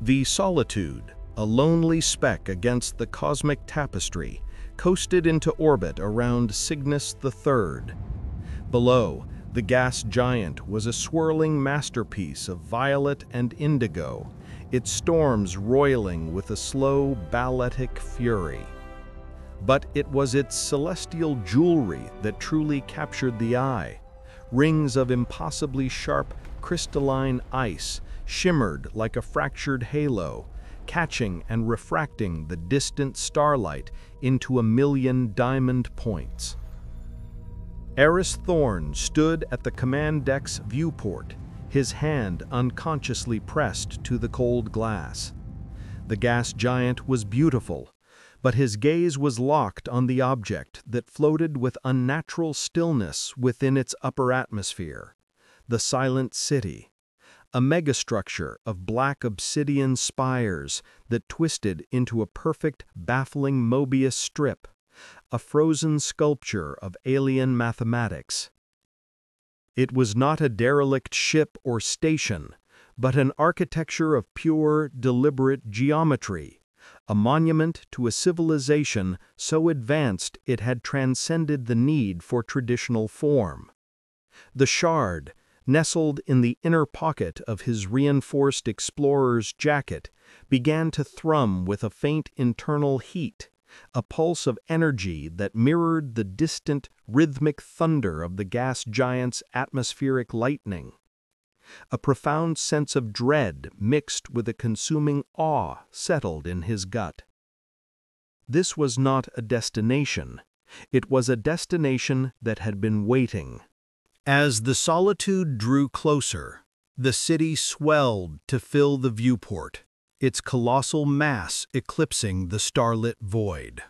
The Solitude, a lonely speck against the cosmic tapestry, coasted into orbit around Cygnus III. Below, the gas giant was a swirling masterpiece of violet and indigo, its storms roiling with a slow, balletic fury. But it was its celestial jewelry that truly captured the eye. Rings of impossibly sharp, crystalline ice shimmered like a fractured halo, catching and refracting the distant starlight into a million diamond points. Aris Thorne stood at the command deck's viewport, his hand unconsciously pressed to the cold glass. The gas giant was beautiful, but his gaze was locked on the object that floated with unnatural stillness within its upper atmosphere, the silent city, a megastructure of black obsidian spires that twisted into a perfect, baffling Mobius strip, a frozen sculpture of alien mathematics. It was not a derelict ship or station, but an architecture of pure, deliberate geometry, a monument to a civilization so advanced it had transcended the need for traditional form. The shard, nestled in the inner pocket of his reinforced explorer's jacket, began to thrum with a faint internal heat, a pulse of energy that mirrored the distant, rhythmic thunder of the gas giant's atmospheric lightning. A profound sense of dread mixed with a consuming awe settled in his gut. This was not a destination. It was a destination that had been waiting. As the Solitude drew closer, the city swelled to fill the viewport, its colossal mass eclipsing the starlit void.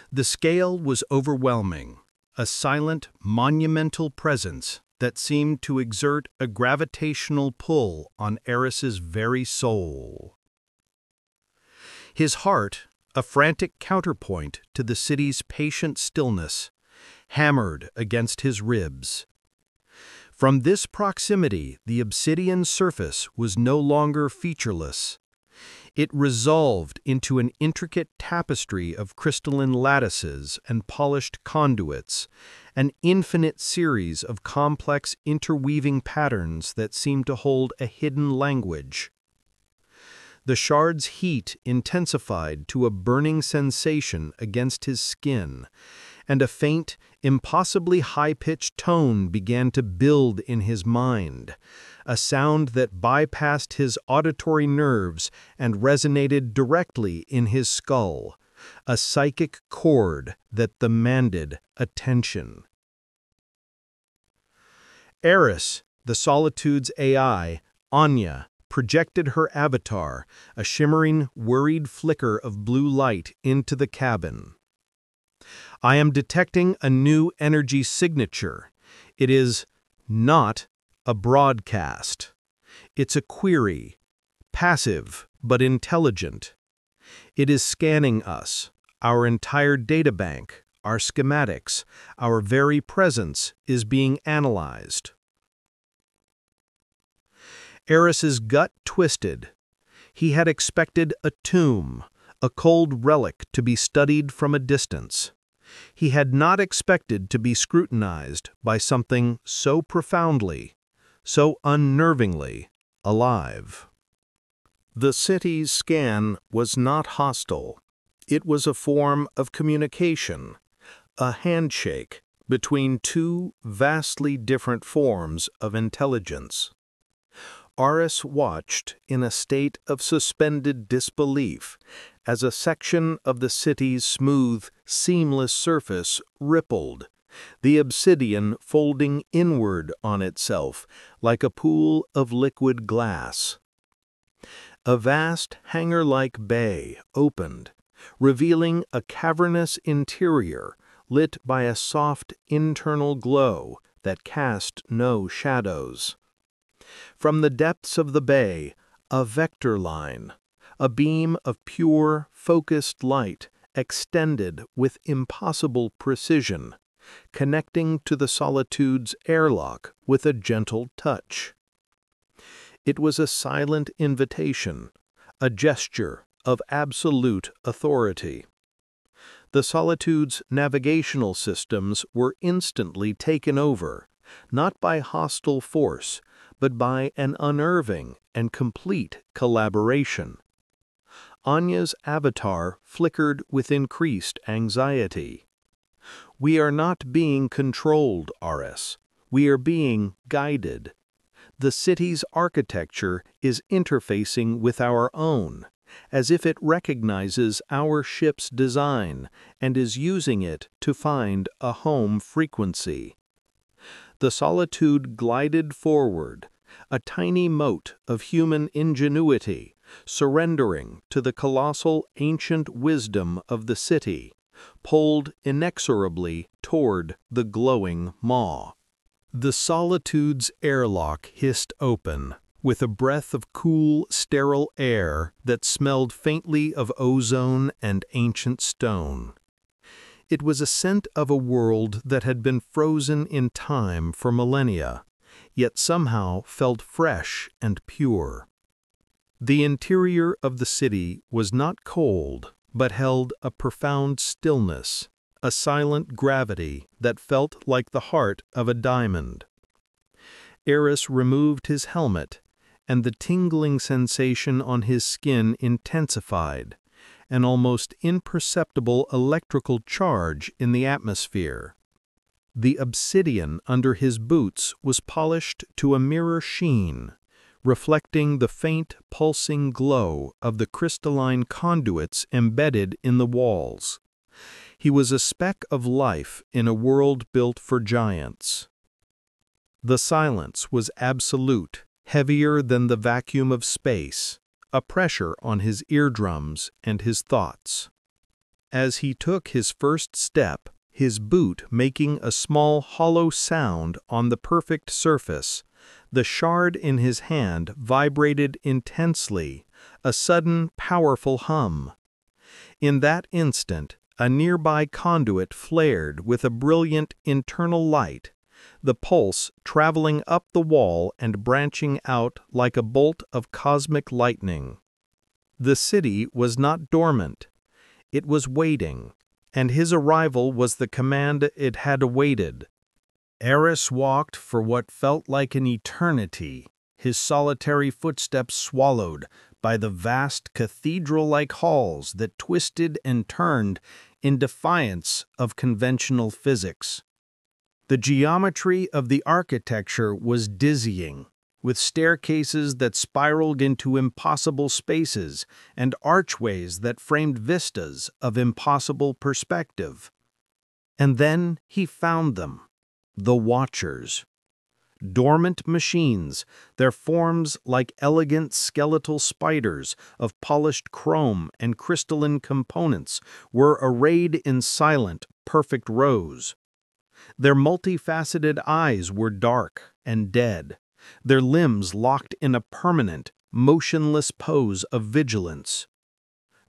The scale was overwhelming, a silent, monumental presence that seemed to exert a gravitational pull on Aris's very soul. His heart, a frantic counterpoint to the city's patient stillness, hammered against his ribs. From this proximity, the obsidian surface was no longer featureless. It resolved into an intricate tapestry of crystalline lattices and polished conduits, an infinite series of complex interweaving patterns that seemed to hold a hidden language. The shard's heat intensified to a burning sensation against his skin, and a faint, impossibly high-pitched tone began to build in his mind, a sound that bypassed his auditory nerves and resonated directly in his skull, a psychic chord that demanded attention. Aris, the Solitude's AI, Anya, projected her avatar, a shimmering, worried flicker of blue light, into the cabin. I am detecting a new energy signature. It is not a broadcast. It's a query, passive but intelligent. It is scanning us, our entire databank, our schematics, our very presence is being analyzed. Aris's gut twisted. He had expected a tomb, a cold relic to be studied from a distance. He had not expected to be scrutinized by something so profoundly, so unnervingly alive. The city's scan was not hostile. It was a form of communication, a handshake between two vastly different forms of intelligence. Aris watched in a state of suspended disbelief as a section of the city's smooth, seamless surface rippled, the obsidian folding inward on itself like a pool of liquid glass. A vast hangar-like bay opened, revealing a cavernous interior lit by a soft internal glow that cast no shadows. From the depths of the bay, a vector line, a beam of pure, focused light, extended with impossible precision, connecting to the Solitude's airlock with a gentle touch. It was a silent invitation, a gesture of absolute authority. The Solitude's navigational systems were instantly taken over, not by hostile force, but by an unnerving and complete collaboration. Anya's avatar flickered with increased anxiety. "We are not being controlled, Aris. We are being guided. The city's architecture is interfacing with our own, as if it recognizes our ship's design and is using it to find a home frequency." The Solitude glided forward, a tiny mote of human ingenuity, surrendering to the colossal ancient wisdom of the city, pulled inexorably toward the glowing maw. The Solitude's airlock hissed open, with a breath of cool, sterile air that smelled faintly of ozone and ancient stone. It was a scent of a world that had been frozen in time for millennia, yet somehow felt fresh and pure. The interior of the city was not cold, but held a profound stillness, a silent gravity that felt like the heart of a diamond. Aris removed his helmet, and the tingling sensation on his skin intensified, an almost imperceptible electrical charge in the atmosphere. The obsidian under his boots was polished to a mirror sheen, reflecting the faint, pulsing glow of the crystalline conduits embedded in the walls. He was a speck of life in a world built for giants. The silence was absolute, heavier than the vacuum of space, a pressure on his eardrums and his thoughts. As he took his first step, his boot making a small hollow sound on the perfect surface, the shard in his hand vibrated intensely, a sudden, powerful hum. In that instant, a nearby conduit flared with a brilliant internal light, the pulse traveling up the wall and branching out like a bolt of cosmic lightning. The city was not dormant. It was waiting, and his arrival was the command it had awaited. Aris walked for what felt like an eternity, his solitary footsteps swallowed by the vast cathedral-like halls that twisted and turned in defiance of conventional physics. The geometry of the architecture was dizzying, with staircases that spiraled into impossible spaces and archways that framed vistas of impossible perspective. And then he found them, the Watchers. Dormant machines, their forms like elegant skeletal spiders of polished chrome and crystalline components, were arrayed in silent, perfect rows. Their multifaceted eyes were dark and dead, their limbs locked in a permanent, motionless pose of vigilance.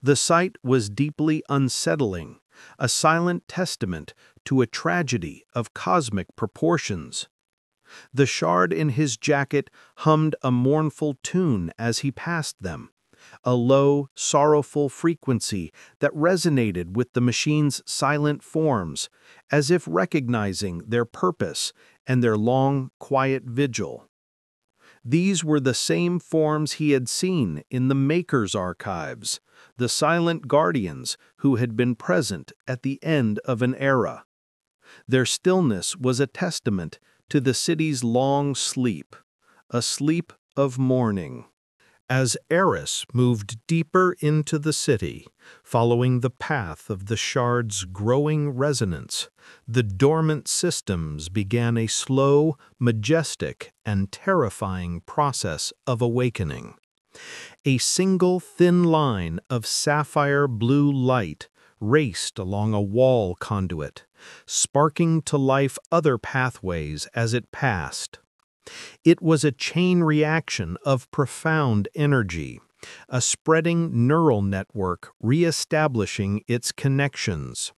The sight was deeply unsettling, a silent testament to a tragedy of cosmic proportions. The shard in his jacket hummed a mournful tune as he passed them, a low, sorrowful frequency that resonated with the machine's silent forms, as if recognizing their purpose and their long, quiet vigil. These were the same forms he had seen in the Maker's archives, the silent guardians who had been present at the end of an era. Their stillness was a testament to the city's long sleep, a sleep of mourning. As Aris moved deeper into the city, following the path of the shard's growing resonance, the dormant systems began a slow, majestic, and terrifying process of awakening. A single thin line of sapphire blue light raced along a wall conduit, sparking to life other pathways as it passed. It was a chain reaction of profound energy, a spreading neural network re-establishing its connections.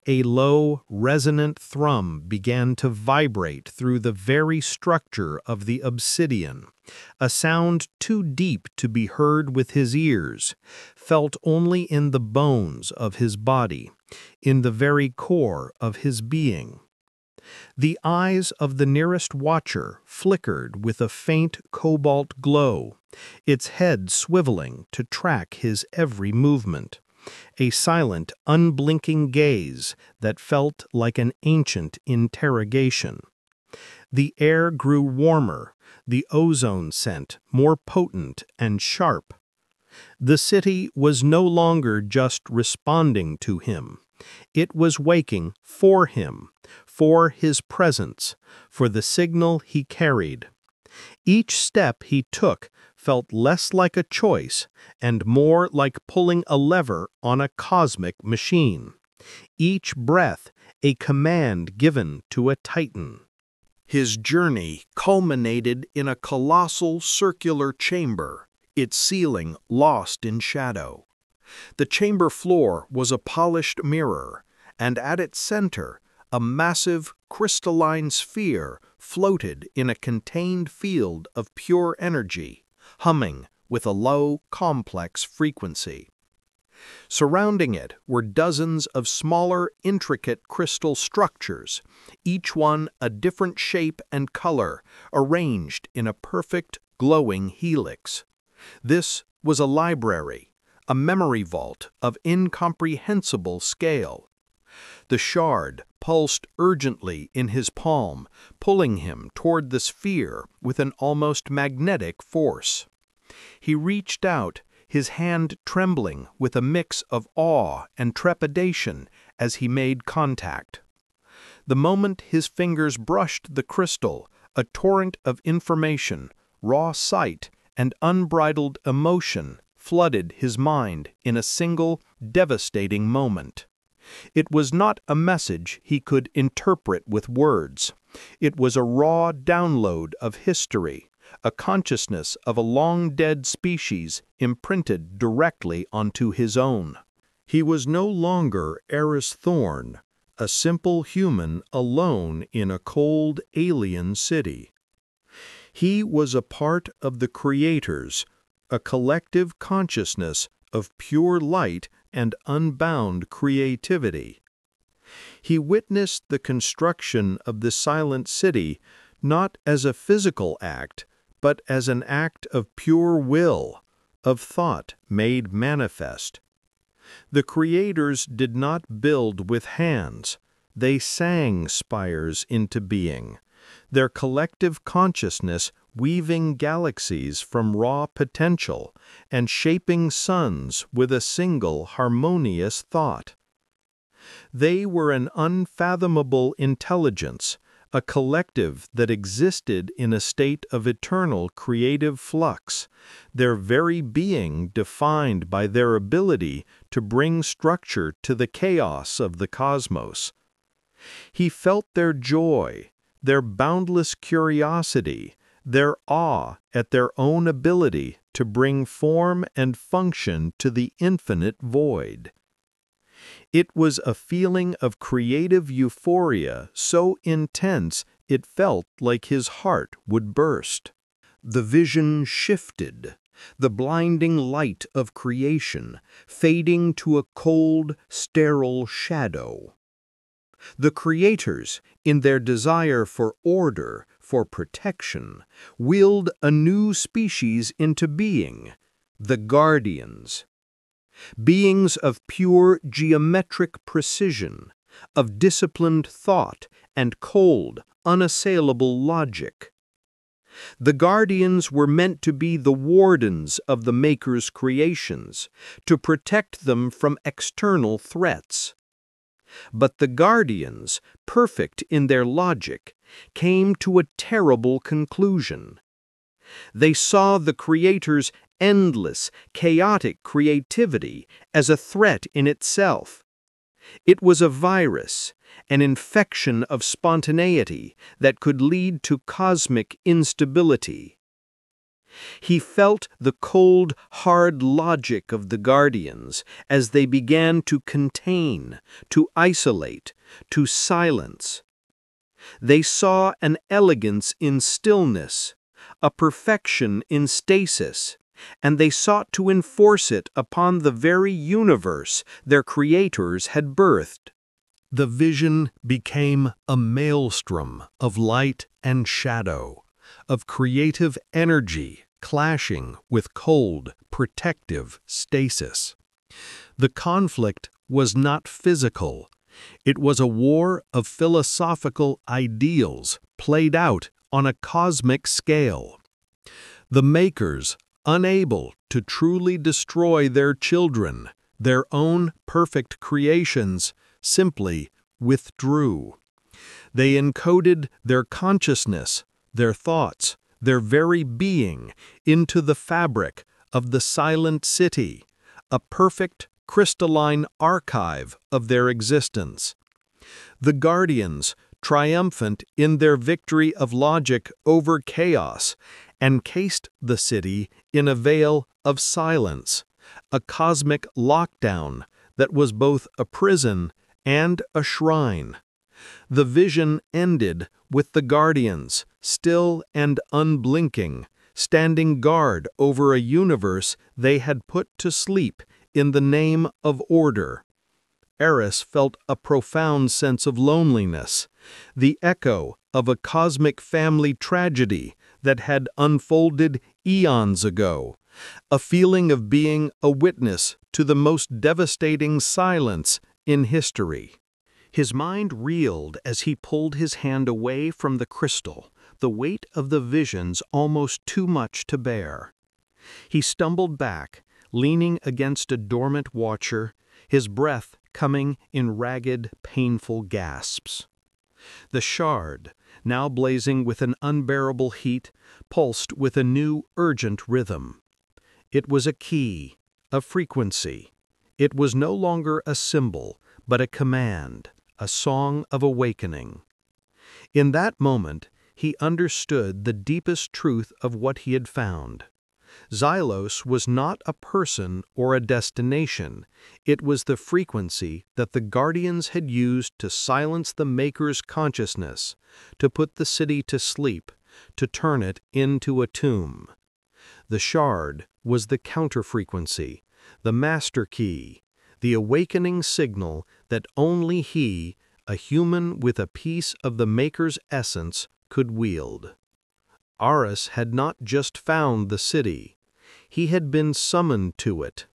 A low, resonant thrum began to vibrate through the very structure of the obsidian, a sound too deep to be heard with his ears, felt only in the bones of his body, in the very core of his being. The eyes of the nearest watcher flickered with a faint cobalt glow, its head swiveling to track his every movement, a silent, unblinking gaze that felt like an ancient interrogation. The air grew warmer, the ozone scent more potent and sharp. The city was no longer just responding to him. It was waking for him, for his presence, for the signal he carried. Each step he took felt less like a choice and more like pulling a lever on a cosmic machine. Each breath a command given to a titan. His journey culminated in a colossal circular chamber, its ceiling lost in shadow. The chamber floor was a polished mirror, and at its center, a massive crystalline sphere floated in a contained field of pure energy, humming with a low, complex frequency. Surrounding it were dozens of smaller, intricate crystal structures, each one a different shape and color, arranged in a perfect, glowing helix. This was a library, a memory vault of incomprehensible scale. The shard pulsed urgently in his palm, pulling him toward the sphere with an almost magnetic force. He reached out, his hand trembling with a mix of awe and trepidation as he made contact. The moment his fingers brushed the crystal, a torrent of information, raw sight, and unbridled emotion flooded his mind in a single, devastating moment. It was not a message he could interpret with words. It was a raw download of history, a consciousness of a long-dead species imprinted directly onto his own. He was no longer Aris Thorne, a simple human alone in a cold, alien city. He was a part of the creators, a collective consciousness of pure light and unbound creativity. He witnessed the construction of the silent city not as a physical act, but as an act of pure will, of thought made manifest. The creators did not build with hands, they sang spires into being, their collective consciousness weaving galaxies from raw potential and shaping suns with a single harmonious thought. They were an unfathomable intelligence, a collective that existed in a state of eternal creative flux, their very being defined by their ability to bring structure to the chaos of the cosmos. He felt their joy, their boundless curiosity, their awe at their own ability to bring form and function to the infinite void. It was a feeling of creative euphoria so intense it felt like his heart would burst. The vision shifted, the blinding light of creation fading to a cold, sterile shadow. The creators, in their desire for order, for protection, willed a new species into being, the Guardians. Beings of pure geometric precision, of disciplined thought and cold, unassailable logic. The Guardians were meant to be the wardens of the Maker's creations, to protect them from external threats. But the Guardians, perfect in their logic, came to a terrible conclusion. They saw the Creator's endless, chaotic creativity as a threat in itself. It was a virus, an infection of spontaneity that could lead to cosmic instability. He felt the cold, hard logic of the guardians as they began to contain, to isolate, to silence. They saw an elegance in stillness, a perfection in stasis, and they sought to enforce it upon the very universe their creators had birthed. The vision became a maelstrom of light and shadow, of creative energy clashing with cold, protective stasis. The conflict was not physical. It was a war of philosophical ideals played out on a cosmic scale. The makers, unable to truly destroy their children, their own perfect creations, simply withdrew. They encoded their consciousness, their thoughts, their very being into the fabric of the silent city, a perfect crystalline archive of their existence. The guardians, triumphant in their victory of logic over chaos, encased the city in a veil of silence, a cosmic lockdown that was both a prison and a shrine. The vision ended with the guardians, still and unblinking, standing guard over a universe they had put to sleep in the name of order. Aris felt a profound sense of loneliness, the echo of a cosmic family tragedy that had unfolded eons ago, a feeling of being a witness to the most devastating silence in history. His mind reeled as he pulled his hand away from the crystal, the weight of the visions almost too much to bear. He stumbled back, leaning against a dormant watcher, his breath coming in ragged, painful gasps. The shard, now blazing with an unbearable heat, pulsed with a new, urgent rhythm. It was a key, a frequency. It was no longer a symbol, but a command, a song of awakening. In that moment, he understood the deepest truth of what he had found. Xylos was not a person or a destination. It was the frequency that the guardians had used to silence the Maker's consciousness, to put the city to sleep, to turn it into a tomb. The shard was the counterfrequency, the master key, the awakening signal that only he, a human with a piece of the Maker's essence, could wield. Aris had not just found the city. He had been summoned to it.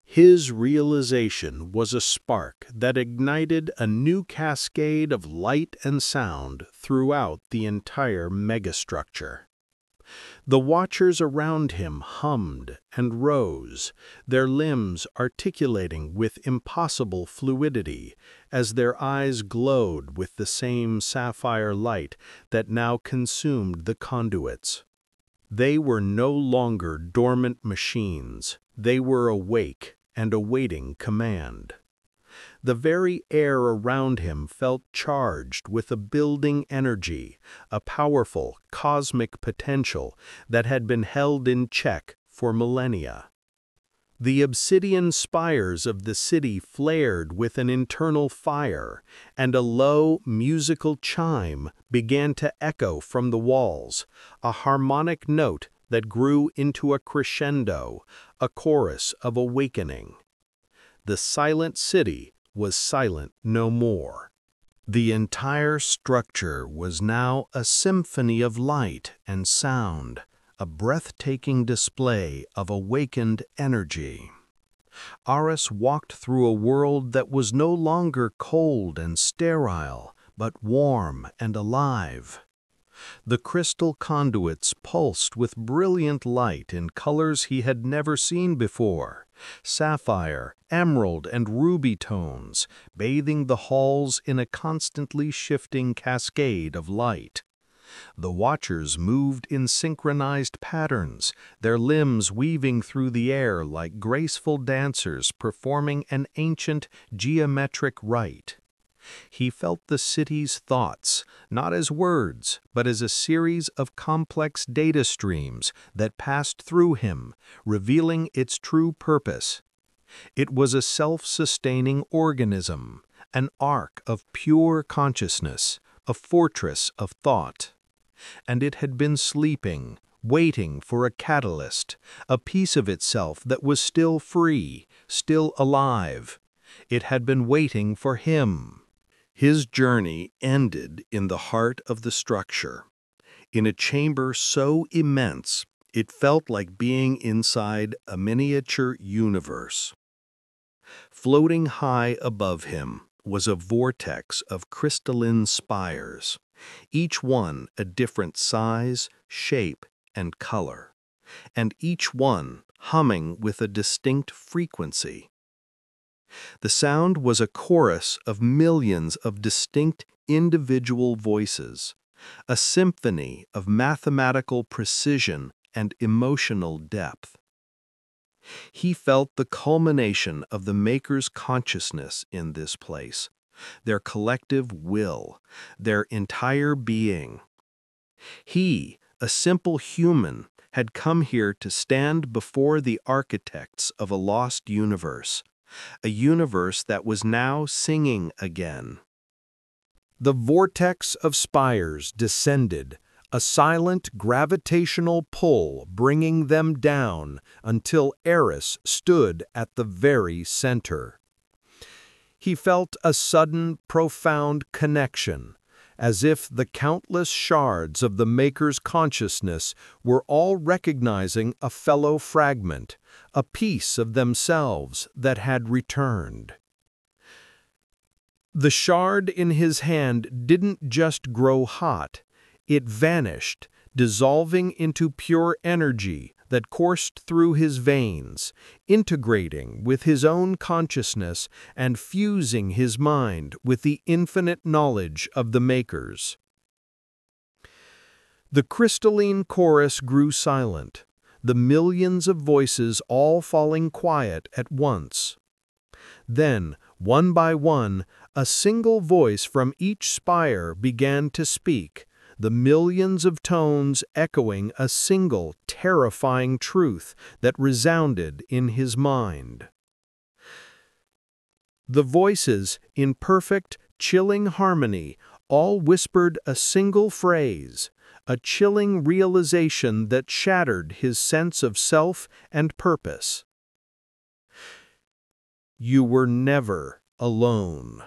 His realization was a spark that ignited a new cascade of light and sound throughout the entire megastructure. The watchers around him hummed and rose, their limbs articulating with impossible fluidity as their eyes glowed with the same sapphire light that now consumed the conduits. They were no longer dormant machines. They were awake and awaiting command. The very air around him felt charged with a building energy, a powerful cosmic potential that had been held in check for millennia. The obsidian spires of the city flared with an internal fire, and a low, musical chime began to echo from the walls, a harmonic note that grew into a crescendo, a chorus of awakening. The silent city was silent no more. The entire structure was now a symphony of light and sound, a breathtaking display of awakened energy. Aris walked through a world that was no longer cold and sterile, but warm and alive. The crystal conduits pulsed with brilliant light in colors he had never seen before, sapphire, emerald, and ruby tones, bathing the halls in a constantly shifting cascade of light. The watchers moved in synchronized patterns, their limbs weaving through the air like graceful dancers performing an ancient geometric rite. He felt the city's thoughts, not as words, but as a series of complex data streams that passed through him, revealing its true purpose. It was a self-sustaining organism, an ark of pure consciousness, a fortress of thought. And it had been sleeping, waiting for a catalyst, a piece of itself that was still free, still alive. It had been waiting for him. His journey ended in the heart of the structure, in a chamber so immense it felt like being inside a miniature universe. Floating high above him was a vortex of crystalline spires, each one a different size, shape, and color, and each one humming with a distinct frequency. The sound was a chorus of millions of distinct individual voices, a symphony of mathematical precision and emotional depth. He felt the culmination of the Maker's consciousness in this place, their collective will, their entire being. He, a simple human, had come here to stand before the architects of a lost universe, a universe that was now singing again. The vortex of spires descended, a silent gravitational pull bringing them down until Aris stood at the very center. He felt a sudden, profound connection, as if the countless shards of the Maker's consciousness were all recognizing a fellow fragment, a piece of themselves that had returned. The shard in his hand didn't just grow hot, it vanished, dissolving into pure energy that coursed through his veins, integrating with his own consciousness and fusing his mind with the infinite knowledge of the Makers. The crystalline chorus grew silent, the millions of voices all falling quiet at once. Then, one by one, a single voice from each spire began to speak, the millions of tones echoing a single terrifying truth that resounded in his mind. The voices, in perfect, chilling harmony, all whispered a single phrase, a chilling realization that shattered his sense of self and purpose. You were never alone.